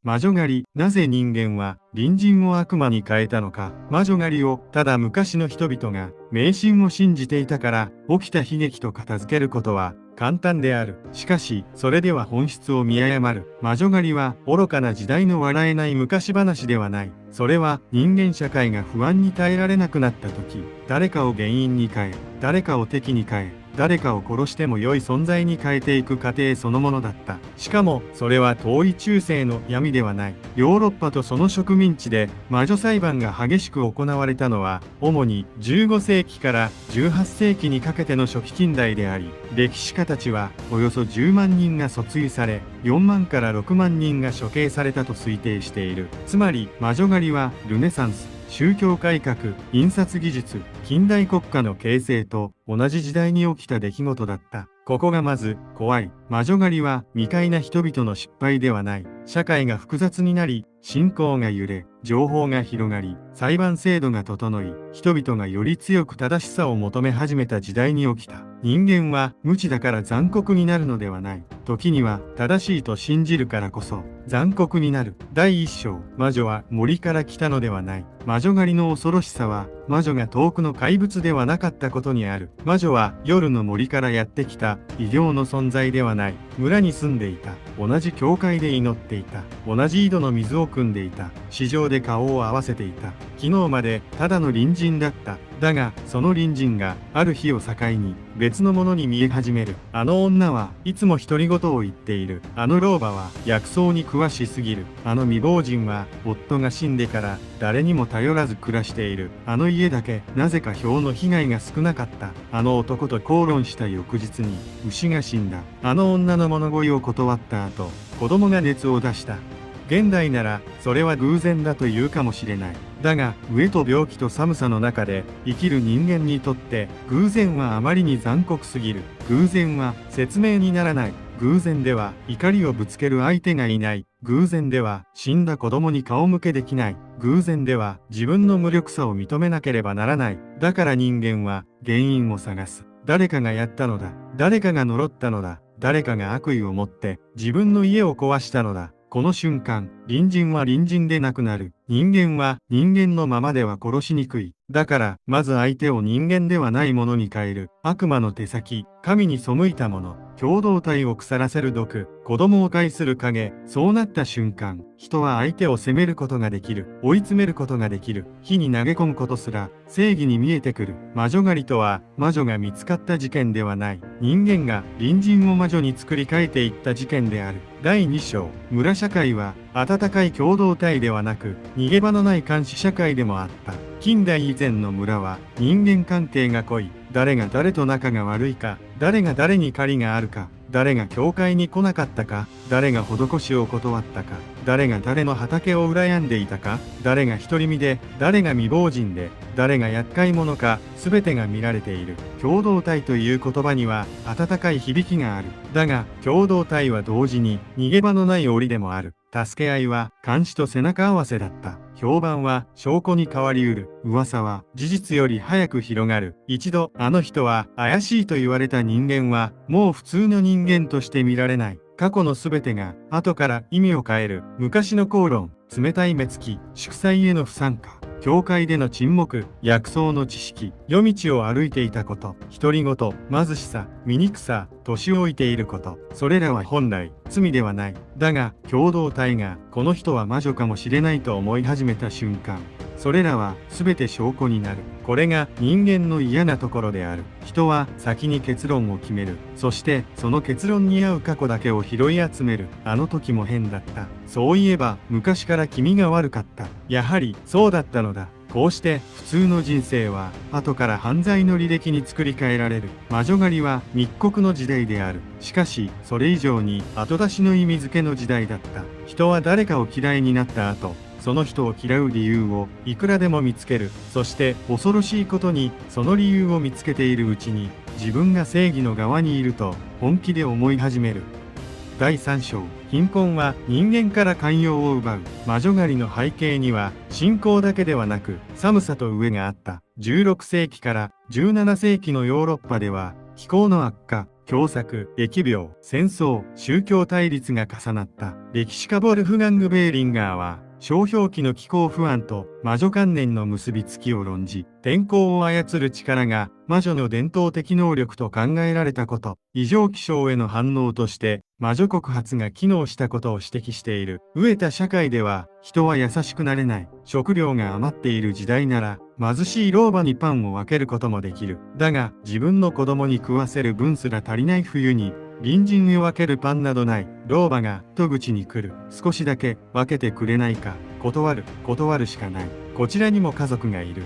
魔女狩り。なぜ人間は隣人を悪魔に変えたのか。魔女狩りをただ昔の人々が迷信を信じていたから起きた悲劇と片付けることは簡単である。しかし、それでは本質を見誤る。魔女狩りは愚かな時代の笑えない昔話ではない。それは人間社会が不安に耐えられなくなった時、誰かを原因に変え、誰かを敵に変え、誰かを殺しても良い存在に変えていく過程そのものだった。しかも、それは遠い中世の闇ではない。ヨーロッパとその植民地で魔女裁判が激しく行われたのは、主に15世紀から18世紀にかけての初期近代であり、歴史家たちはおよそ10万人が訴追され、4万から6万人が処刑されたと推定している。つまり、魔女狩りはルネサンス、宗教改革、印刷技術、近代国家の形成と同じ時代に起きた出来事だった。ここがまず怖い。魔女狩りは未開な人々の失敗ではない。社会が複雑になり、信仰が揺れ、情報が広がり、裁判制度が整い、人々がより強く正しさを求め始めた時代に起きた。人間は無知だから残酷になるのではない。時には正しいと信じるからこそ残酷になる。第一章、魔女は森から来たのではない。魔女狩りの恐ろしさは魔女が遠くの怪物ではなかったことにある。魔女は夜の森からやってきた異形の存在ではない。村に住んでいた。同じ教会で祈っていた。同じ井戸の水を汲んでいた。市場で顔を合わせていた。昨日までただの隣人だった。だが、その隣人がある日を境に別のものに見え始める。あの女はいつも独り言を言っている。あの老婆は薬草に詳しすぎる。あの未亡人は夫が死んでから誰にも頼らず暮らしている。あの家だけなぜか雹の被害が少なかった。あの男と口論した翌日に牛が死んだ。あの女の物乞いを断った後、子供が熱を出した。現代ならそれは偶然だと言うかもしれない。だが飢えと病気と寒さの中で生きる人間にとって偶然はあまりに残酷すぎる。偶然は説明にならない。偶然では怒りをぶつける相手がいない。偶然では死んだ子供に顔向けできない。偶然では自分の無力さを認めなければならない。だから人間は原因を探す。誰かがやったのだ。誰かが呪ったのだ。誰かが悪意を持って自分の家を壊したのだ。この瞬間、隣人は隣人でなくなる。人間は人間のままでは殺しにくい。だから、まず相手を人間ではないものに変える。悪魔の手先、神に背いたもの、共同体を腐らせる毒、子供を介する影。そうなった瞬間、人は相手を責めることができる。追い詰めることができる。火に投げ込むことすら、正義に見えてくる。魔女狩りとは、魔女が見つかった事件ではない。人間が隣人を魔女に作り変えていった事件である。第2章、村社会は、温かい共同体ではなく、逃げ場のない監視社会でもあった。近代以前の村は人間関係が濃い。誰が誰と仲が悪いか、誰が誰に借りがあるか、誰が教会に来なかったか、誰が施しを断ったか、誰が誰の畑を羨んでいたか、誰が独り身で、誰が未亡人で、誰が厄介者か、全てが見られている。共同体という言葉には温かい響きがある。だが、共同体は同時に逃げ場のない檻でもある。助け合いは監視と背中合わせだった。評判は証拠に変わりうる。噂は事実より早く広がる。一度あの人は怪しいと言われた人間はもう普通の人間として見られない。過去のすべてが後から意味を変える。昔の口論、冷たい目つき、祝祭への不参加、教会での沈黙、薬草の知識、夜道を歩いていたこと、独り言、貧しさ、醜さ、年老いていること、それらは本来罪ではない。だが共同体がこの人は魔女かもしれないと思い始めた瞬間、それらは全て証拠になる。これが人間の嫌なところである。人は先に結論を決める。そしてその結論に合う過去だけを拾い集める。あの時も変だった。そういえば昔から君が悪かった。やはりそうだったのだ。こうして普通の人生は後から犯罪の履歴に作り変えられる。魔女狩りは密告の時代である。しかしそれ以上に後出しの意味付けの時代だった。人は誰かを嫌いになった後、その人を嫌う理由をいくらでも見つける。そして恐ろしいことにその理由を見つけているうちに自分が正義の側にいると本気で思い始める。第3章、貧困は人間から寛容を奪う。魔女狩りの背景には信仰だけではなく寒さと飢えがあった。16世紀から17世紀のヨーロッパでは気候の悪化、凶作、疫病、戦争、宗教対立が重なった。歴史家ボルフガング・ベーリンガーは、小氷期の気候不安と魔女観念の結びつきを論じ、天候を操る力が魔女の伝統的能力と考えられたこと、異常気象への反応として魔女告発が機能したことを指摘している。飢えた社会では人は優しくなれない。食料が余っている時代なら貧しい老婆にパンを分けることもできる。だが自分の子供に食わせる分すら足りない冬に、隣人へ分けるパンなどない。老婆が戸口に来る。少しだけ分けてくれないか。断るしかない。こちらにも家族がいる。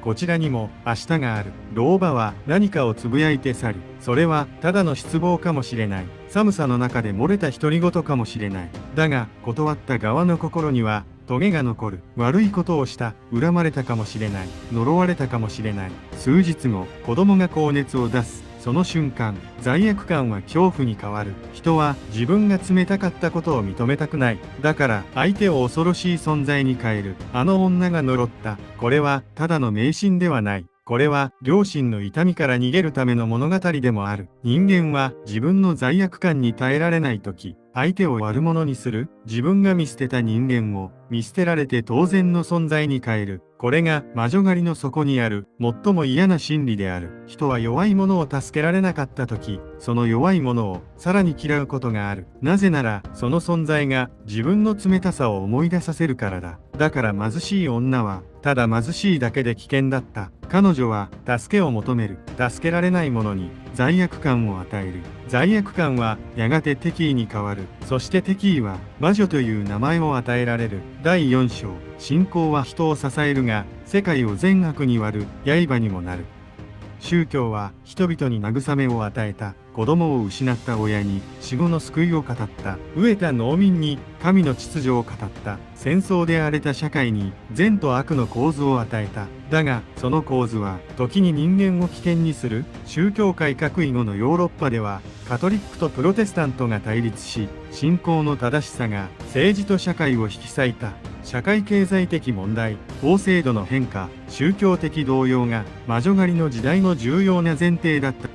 こちらにも明日がある。老婆は何かをつぶやいて去る。それはただの失望かもしれない。寒さの中で漏れた独り言かもしれない。だが断った側の心にはトゲが残る。悪いことをした。恨まれたかもしれない。呪われたかもしれない。数日後、子供が高熱を出す。その瞬間、罪悪感は恐怖に変わる。人は自分が冷たかったことを認めたくない。だから相手を恐ろしい存在に変える。あの女が呪った。これはただの迷信ではない。これは良心の痛みから逃げるための物語でもある。人間は自分の罪悪感に耐えられないとき、相手を悪者にする。自分が見捨てた人間を見捨てられて当然の存在に変える。これが魔女狩りの底にある最も嫌な心理である。人は弱い者を助けられなかったとき、その弱い者をさらに嫌うことがある。なぜならその存在が自分の冷たさを思い出させるからだ。だから貧しい女はただ貧しいだけで危険だった。彼女は助けを求める。助けられない者に罪悪感を与える。罪悪感はやがて敵意に変わる。そして敵意は魔女という名前を与えられる。第4章。信仰は人を支えるが、世界を善悪に割る刃にもなる。宗教は人々に慰めを与えた。子供を失った親に死後の救いを語った。飢えた農民に神の秩序を語った。戦争で荒れた社会に善と悪の構図を与えた。だがその構図は時に人間を危険にする。宗教改革以後のヨーロッパではカトリックとプロテスタントが対立し、信仰の正しさが政治と社会を引き裂いた。社会経済的問題、法制度の変化、宗教的動揺が魔女狩りの時代の重要な前提だった。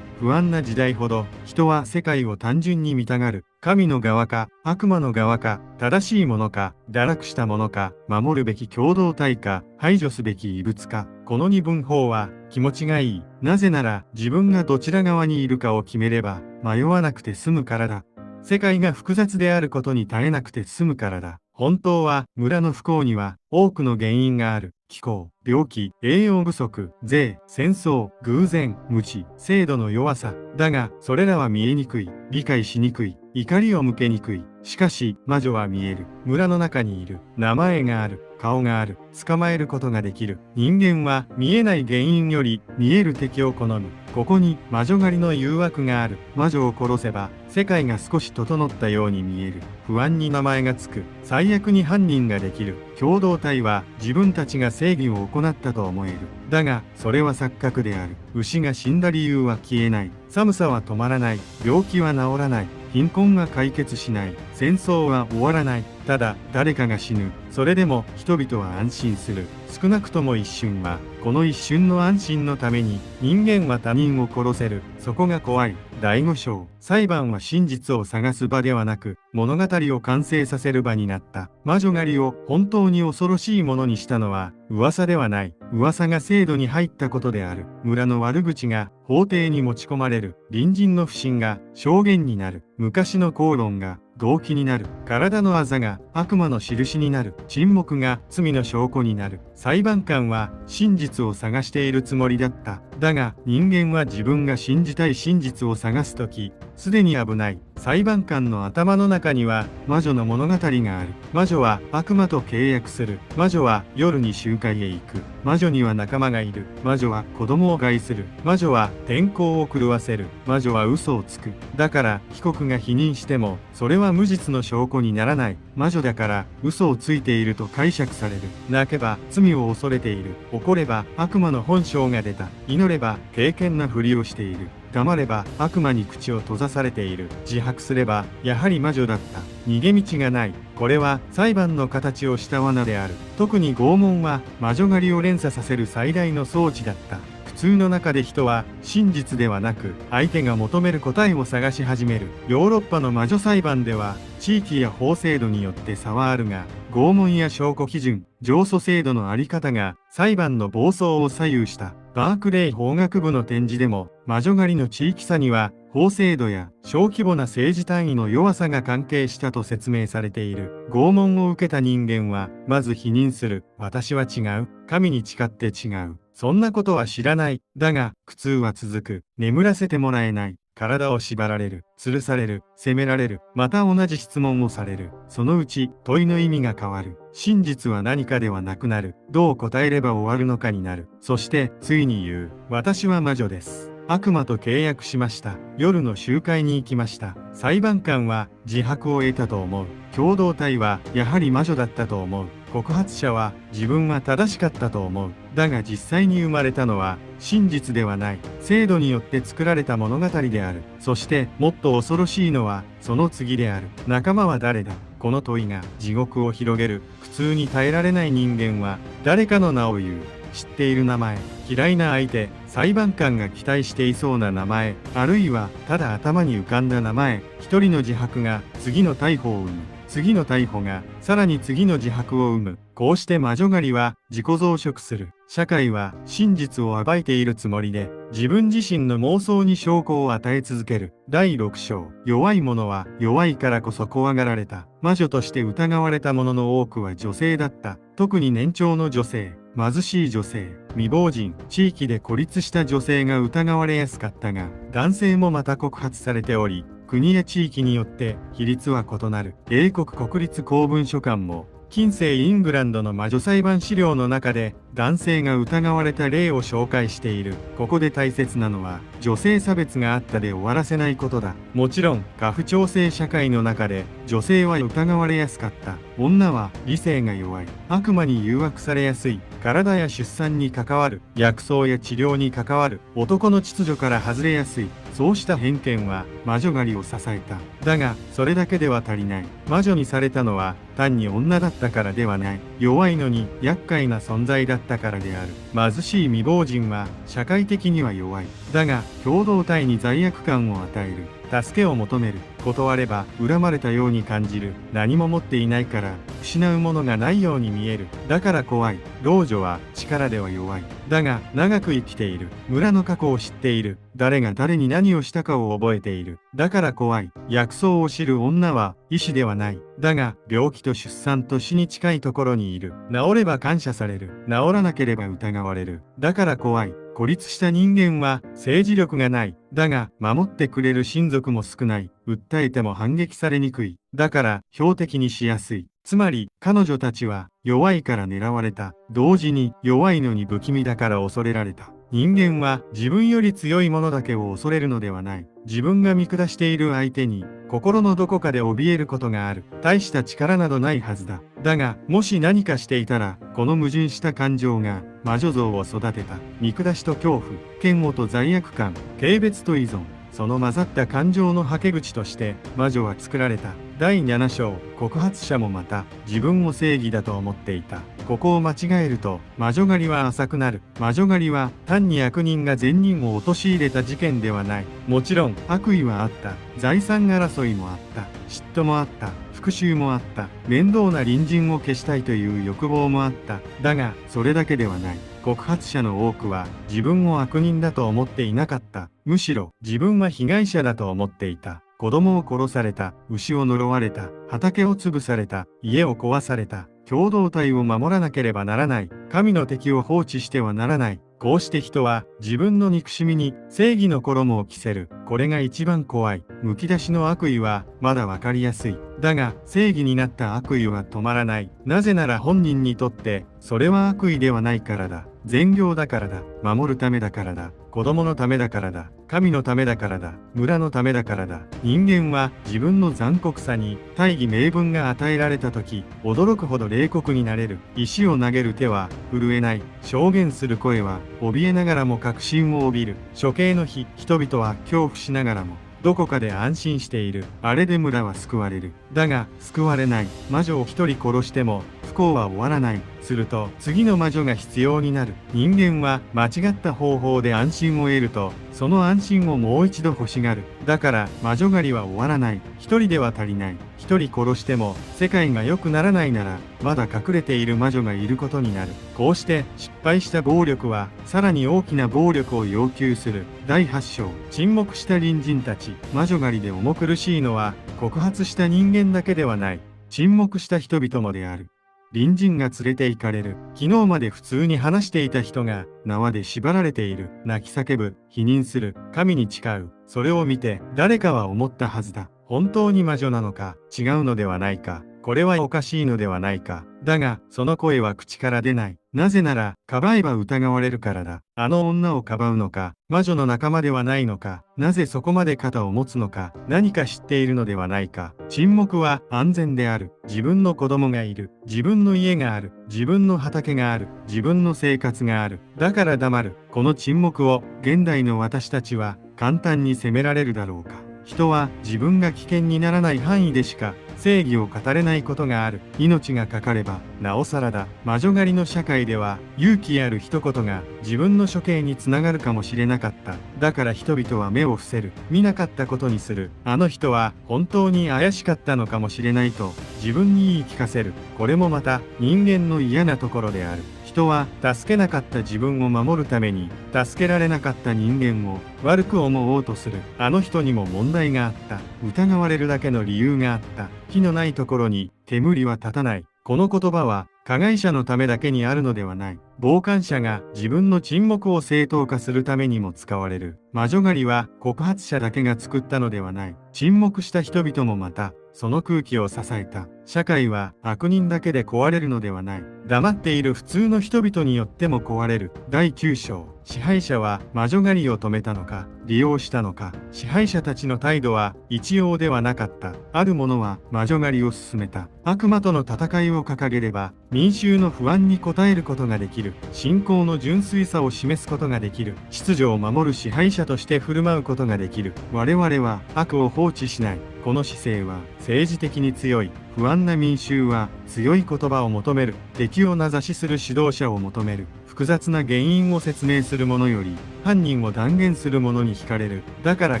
不安な時代ほど人は世界を単純に見たがる。神の側か悪魔の側か、正しいものか堕落したものか、守るべき共同体か排除すべき異物か。この二分法は気持ちがいい。なぜなら自分がどちら側にいるかを決めれば迷わなくて済むからだ。世界が複雑であることに耐えなくて済むからだ。本当は村の不幸には多くの原因がある。気候、病気、栄養不足、税、戦争、偶然、無知、制度の弱さ。だがそれらは見えにくい。理解しにくい。怒りを向けにくい。しかし魔女は見える。村の中にいる。名前がある。顔がある。捕まえることができる。人間は見えない原因より見える敵を好む。ここに魔女狩りの誘惑がある。魔女を殺せば世界が少し整ったように見える。不安に名前がつく。最悪に犯人ができる。共同体は自分たちが正義を行ったと思える。だがそれは錯覚である。牛が死んだ理由は消えない。寒さは止まらない。病気は治らない。貧困は解決しない。戦争は終わらない。ただ誰かが死ぬ。それでも人々は安心する。少なくとも一瞬は。この一瞬の安心のために人間は他人を殺せる。そこが怖い。第5章。裁判は真実を探す場ではなく物語を完成させる場になった。魔女狩りを本当に恐ろしいものにしたのは噂ではない。噂が制度に入ったことである。村の悪口が法廷に持ち込まれる。隣人の不信が証言になる。昔の口論が動機になる。体のあざが悪魔の印になる。沈黙が罪の証拠になる。裁判官は真実を探しているつもりだった。だが人間は自分が信じたい真実を探すとき、すでに危ない。裁判官の頭の中には魔女の物語がある。魔女は悪魔と契約する。魔女は夜に集会へ行く。魔女には仲間がいる。魔女は子供を害する。魔女は天候を狂わせる。魔女は嘘をつく。だから被告が否認してもそれは無実の証拠にならない。魔女だから嘘をついていると解釈される。泣けば罪を恐れている。怒れば悪魔の本性が出た。祈れば敬虔なふりをしている。黙れば悪魔に口を閉ざされている。自白すればやはり魔女だった。逃げ道がない。これは裁判の形をした罠である。特に拷問は魔女狩りを連鎖させる最大の装置だった。苦通の中で人は真実ではなく相手が求める答えを探し始める。ヨーロッパの魔女裁判では地域や法制度によって差はあるが、拷問や証拠基準、上訴制度のあり方が裁判の暴走を左右した。バークレー法学部の展示でも魔女狩りの地域差には法制度や小規模な政治単位の弱さが関係したと説明されている。拷問を受けた人間はまず否認する。私は違う。神に誓って違う。そんなことは知らない。だが苦痛は続く。眠らせてもらえない。体を縛られる、吊るされる、責められる、また同じ質問をされる。そのうち問いの意味が変わる。真実は何かではなくなる。どう答えれば終わるのかになる。そしてついに言う。私は魔女です。悪魔と契約しました。夜の集会に行きました。裁判官は自白を得たと思う。共同体はやはり魔女だったと思う。告発者は自分は正しかったと思う。だが実際に生まれたのは真実ではない。制度によって作られた物語である。そしてもっと恐ろしいのはその次である。仲間は誰だ？この問いが地獄を広げる。苦痛に耐えられない人間は誰かの名を言う。知っている名前、嫌いな相手、裁判官が期待していそうな名前、あるいはただ頭に浮かんだ名前。一人の自白が次の逮捕を生む。次の逮捕がさらに次の自白を生む。こうして魔女狩りは自己増殖する。社会は真実を暴いているつもりで自分自身の妄想に証拠を与え続ける。第6章。弱い者は弱いからこそ怖がられた。魔女として疑われた者の多くは女性だった。特に年長の女性、貧しい女性、未亡人、地域で孤立した女性が疑われやすかったが、男性もまた告発されており、国や地域によって比率は異なる。英国国立公文書館も近世イングランドの魔女裁判資料の中で男性が疑われた例を紹介している。ここで大切なのは女性差別があったで終わらせないことだ。もちろん家父長制社会の中で女性は疑われやすかった。女は理性が弱い。悪魔に誘惑されやすい。体や出産に関わる。薬草や治療に関わる。男の秩序から外れやすい。そうした偏見は魔女狩りを支えた。だがそれだけでは足りない。魔女にされたのは単に女だったからではない。弱いのに厄介な存在だったからである。貧しい未亡人は社会的には弱い。だが共同体に罪悪感を与える。助けを求める。断れば恨まれたように感じる。何も持っていないから失うものがないように見える。だから怖い。老女は力では弱い。だが長く生きている。村の過去を知っている。誰が誰に何をしたかを覚えている。だから怖い。薬草を知る女は医師ではない。だが病気と出産と死に近いところにいる。治れば感謝される。治らなければ疑われる。だから怖い。孤立した人間は政治力がない。だが守ってくれる親族も少ない。訴えても反撃されにくい。だから標的にしやすい。つまり彼女たちは弱いから狙われた。同時に弱いのに不気味だから恐れられた。人間は自分より強いものだけを恐れるのではない。自分が見下している相手に心のどこかで怯えることがある。大した力などないはずだ。だがもし何かしていたらこの矛盾した感情が魔女像を育てた。見下しと恐怖、嫌悪と罪悪感、軽蔑と依存。その混ざった感情のはけ口として魔女は作られた。第7章。告発者もまた自分を正義だと思っていた。ここを間違えると魔女狩りは浅くなる。魔女狩りは単に悪人が善人を陥れた事件ではない。もちろん悪意はあった。財産争いもあった。嫉妬もあった。復讐もあった。面倒な隣人を消したいという欲望もあった。だがそれだけではない。告発者の多くは自分を悪人だと思っていなかった。むしろ自分は被害者だと思っていた。子供を殺された。牛を呪われた。畑を潰された。家を壊された。共同体を守らなければならない。神の敵を放置してはならない。こうして人は自分の憎しみに正義の衣を着せる。これが一番怖い。むき出しの悪意はまだわかりやすい。だが正義になった悪意は止まらない。なぜなら本人にとってそれは悪意ではないからだ。善行だからだ。守るためだからだ。子供のためだからだ。神のためだからだ。村のためだからだ。人間は自分の残酷さに大義名分が与えられた時、驚くほど冷酷になれる。石を投げる手は震えない。証言する声は怯えながらも確信を帯びる。処刑の日、人々は恐怖しながらもどこかで安心している。あれで村は救われる。だが救われない。魔女を一人殺しても不行は終わらない。すると次の魔女が必要になる。人間は間違った方法で安心を得ると、その安心をもう一度欲しがる。だから魔女狩りは終わらない。一人では足りない。一人殺しても世界が良くならないなら、まだ隠れている魔女がいることになる。こうして失敗した暴力はさらに大きな暴力を要求する。第8章、沈黙した隣人たち。魔女狩りで重苦しいのは告発した人間だけではない。沈黙した人々もである。隣人が連れて行かれる。昨日まで普通に話していた人が縄で縛られている。泣き叫ぶ。否認する。神に誓う。それを見て誰かは思ったはずだ。本当に魔女なのか、違うのではないか。これはおかしいのではないか。だが、その声は口から出ない。なぜなら、かばえば疑われるからだ。あの女をかばうのか、魔女の仲間ではないのか、なぜそこまで肩を持つのか、何か知っているのではないか。沈黙は安全である。自分の子供がいる。自分の家がある。自分の畑がある。自分の生活がある。だから黙る。この沈黙を、現代の私たちは、簡単に責められるだろうか。人は自分が危険にならない範囲でしか正義を語れないことがある。命がかかればなおさらだ。魔女狩りの社会では勇気ある一言が自分の処刑につながるかもしれなかった。だから人々は目を伏せる。見なかったことにする。あの人は本当に怪しかったのかもしれないと自分に言い聞かせる。これもまた人間の嫌なところである。人は助けなかった自分を守るために助けられなかった人間を悪く思おうとする。あの人にも問題があった。疑われるだけの理由があった。火のないところに煙は立たない。この言葉は加害者のためだけにあるのではない。傍観者が自分の沈黙を正当化するためにも使われる。魔女狩りは告発者だけが作ったのではない。沈黙した人々もまたその空気を支えた。社会は悪人だけで壊れるのではない。黙っている普通の人々によっても壊れる。第9章、支配者は魔女狩りを止めたのか、利用したのか。支配者たちの態度は一様ではなかった。ある者は魔女狩りを進めた。悪魔との戦いを掲げれば民衆の不安に応えることができる。信仰の純粋さを示すことができる。秩序を守る支配者として振る舞うことができる。我々は悪を放置しない。この姿勢は政治的に強い。不安な民衆は強い言葉を求める。敵を名指しする指導者を求める。複雑な原因を説明する者より犯人を断言する者に惹かれる。だから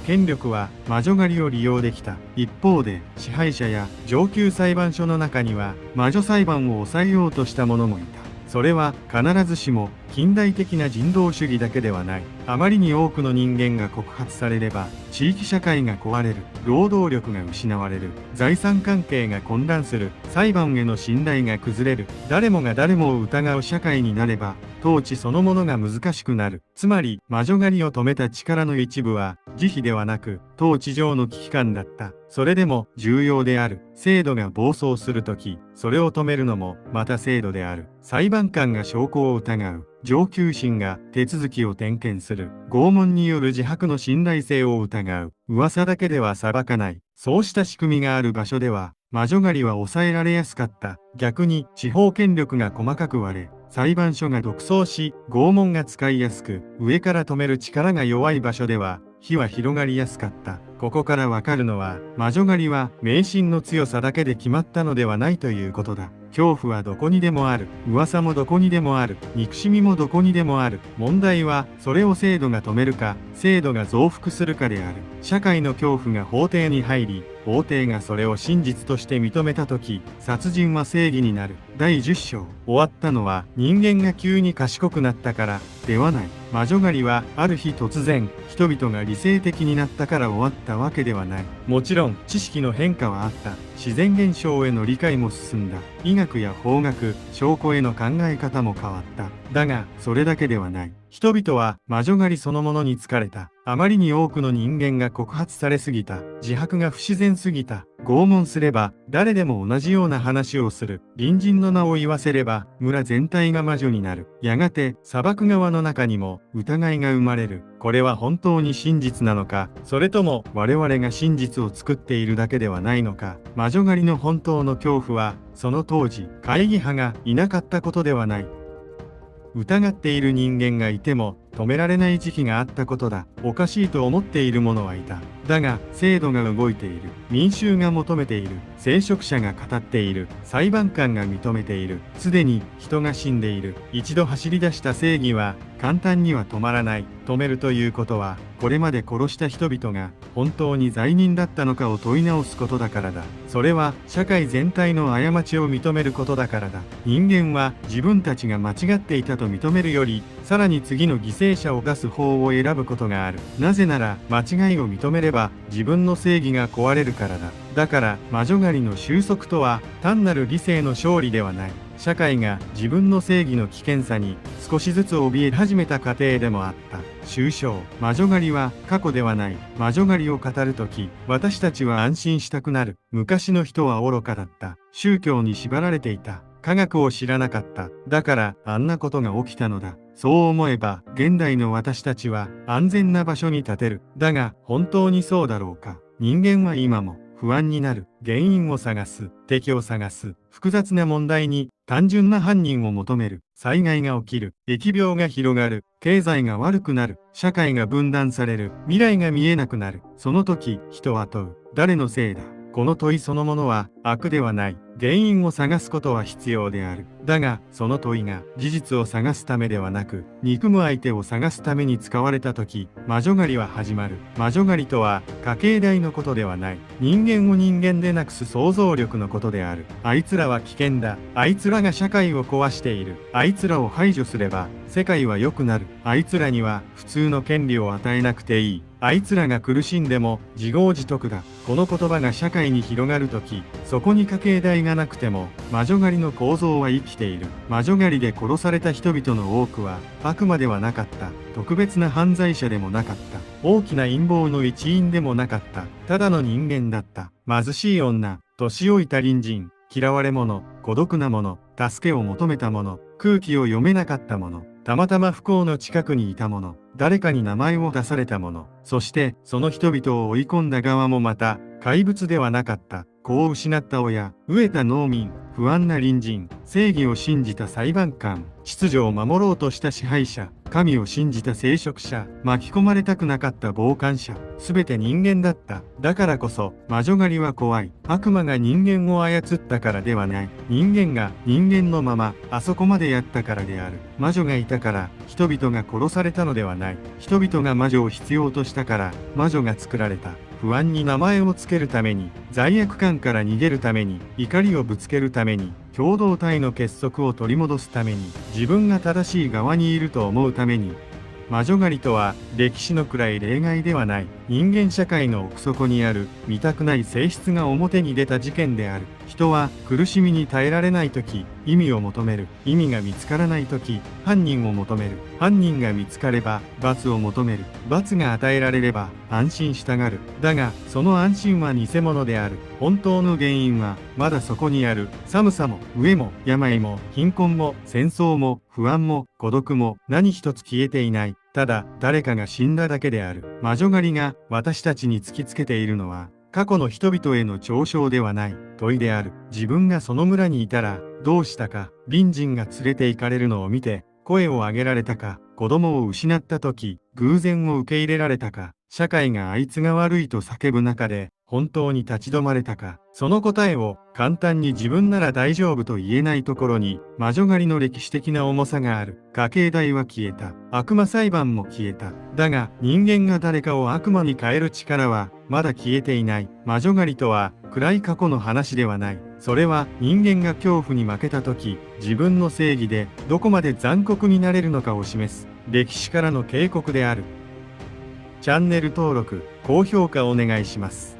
権力は魔女狩りを利用できた。一方で支配者や上級裁判所の中には魔女裁判を抑えようとした者もいた。それは必ずしも近代的な人道主義だけではない。あまりに多くの人間が告発されれば地域社会が壊れる。労働力が失われる。財産関係が混乱する。裁判への信頼が崩れる。誰もが誰もを疑う社会になれば統治そのものが難しくなる。つまり魔女狩りを止めた力の一部は慈悲ではなく統治上の危機感だった。それでも重要である。制度が暴走するとき、それを止めるのもまた制度である。裁判官が証拠を疑う。上級審が手続きを点検する。拷問による自白の信頼性を疑う。噂だけでは裁かない。そうした仕組みがある場所では魔女狩りは抑えられやすかった。逆に地方権力が細かく割れ、裁判所が独走し、拷問が使いやすく、上から止める力が弱い場所では火は広がりやすかった。ここからわかるのは、魔女狩りは迷信の強さだけで決まったのではないということだ。恐怖はどこにでもある。噂もどこにでもある。憎しみもどこにでもある。問題は、それを制度が止めるか、制度が増幅するかである。社会の恐怖が法廷に入り、法廷がそれを真実として認めたとき、殺人は正義になる。第10章。終わったのは、人間が急に賢くなったから、ではない。魔女狩りは、ある日突然、人々が理性的になったから終わったわけではない。もちろん、知識の変化はあった。自然現象への理解も進んだ。医学や法学、証拠への考え方も変わった。だが、それだけではない。人々は魔女狩りそのものに疲れた。あまりに多くの人間が告発されすぎた。自白が不自然すぎた。拷問すれば誰でも同じような話をする。隣人の名を言わせれば村全体が魔女になる。やがて裁く側の中にも疑いが生まれる。これは本当に真実なのか、それとも我々が真実を作っているだけではないのか。魔女狩りの本当の恐怖は、その当時会議派がいなかったことではない。疑っている人間がいても止められない時期があったことだ。おかしいと思っている者はいた。だが、制度が動いている。民衆が求めている。聖職者が語っている。裁判官が認めている。すでに人が死んでいる。一度走り出した正義は簡単には止まらない。止めるということは、これまで殺した人々が本当に罪人だったのかを問い直すことだからだ。それは社会全体の過ちを認めることだからだ。人間は自分たちが間違っていたと認めるより、さらに次の犠牲者を出す方を選ぶことがある。なぜなら、間違いを認めれば自分の正義が壊れるからだ。だから魔女狩りの収束とは単なる理性の勝利ではない。社会が自分の正義の危険さに少しずつ怯え始めた過程でもあった。終章。魔女狩りは過去ではない。魔女狩りを語るとき、私たちは安心したくなる。昔の人は愚かだった。宗教に縛られていた。科学を知らなかった。だからあんなことが起きたのだ。そう思えば現代の私たちは安全な場所に立てる。だが本当にそうだろうか。人間は今も不安になる。原因を探す。敵を探す。複雑な問題に単純な犯人を求める。災害が起きる。疫病が広がる。経済が悪くなる。社会が分断される。未来が見えなくなる。その時、人は問う。誰のせいだ。この問いそのものは悪ではない。原因を探すことは必要である。だが、その問いが事実を探すためではなく、憎む相手を探すために使われたとき、魔女狩りは始まる。魔女狩りとは、家計代のことではない。人間を人間でなくす想像力のことである。あいつらは危険だ。あいつらが社会を壊している。あいつらを排除すれば、世界は良くなる。あいつらには普通の権利を与えなくていい。あいつらが苦しんでも自業自得だ。この言葉が社会に広がるとき、そこに家計代がなくても、魔女狩りの構造は生きている。魔女狩りで殺された人々の多くは、悪魔ではなかった。特別な犯罪者でもなかった。大きな陰謀の一員でもなかった。ただの人間だった。貧しい女、年老いた隣人、嫌われ者、孤独な者、助けを求めた者、空気を読めなかった者、たまたま不幸の近くにいた者、誰かに名前を出された者、そしてその人々を追い込んだ側もまた怪物ではなかった。子を失った親、飢えた農民、不安な隣人、正義を信じた裁判官、秩序を守ろうとした支配者、神を信じた聖職者、巻き込まれたくなかった傍観者、すべて人間だった。だからこそ、魔女狩りは怖い。悪魔が人間を操ったからではない。人間が人間のまま、あそこまでやったからである。魔女がいたから、人々が殺されたのではない。人々が魔女を必要としたから、魔女が作られた。不安に名前をつけるために、罪悪感から逃げるために、怒りをぶつけるために、共同体の結束を取り戻すために、自分が正しい側にいると思うために、魔女狩りとは歴史のくらい例外ではない。人間社会の奥底にある見たくない性質が表に出た事件である。人は苦しみに耐えられないとき、意味を求める。意味が見つからないとき、犯人を求める。犯人が見つかれば罰を求める。罰が与えられれば安心したがる。だが、その安心は偽物である。本当の原因はまだそこにある。寒さも飢えも病も貧困も戦争も不安も孤独も何一つ消えていない。ただ誰かが死んだだけである。魔女狩りが私たちに突きつけているのは過去の人々への嘲笑ではない問いである。自分がその村にいたらどうしたか。隣人が連れて行かれるのを見て声を上げられたか。子供を失った時偶然を受け入れられたか。社会があいつが悪いと叫ぶ中で本当に立ち止まれたか。その答えを簡単に自分なら大丈夫と言えないところに魔女狩りの歴史的な重さがある。家計代は消えた。悪魔裁判も消えた。だが人間が誰かを悪魔に変える力はまだ消えていない。魔女狩りとは暗い過去の話ではない。それは人間が恐怖に負けた時、自分の正義でどこまで残酷になれるのかを示す歴史からの警告である。チャンネル登録、高評価お願いします。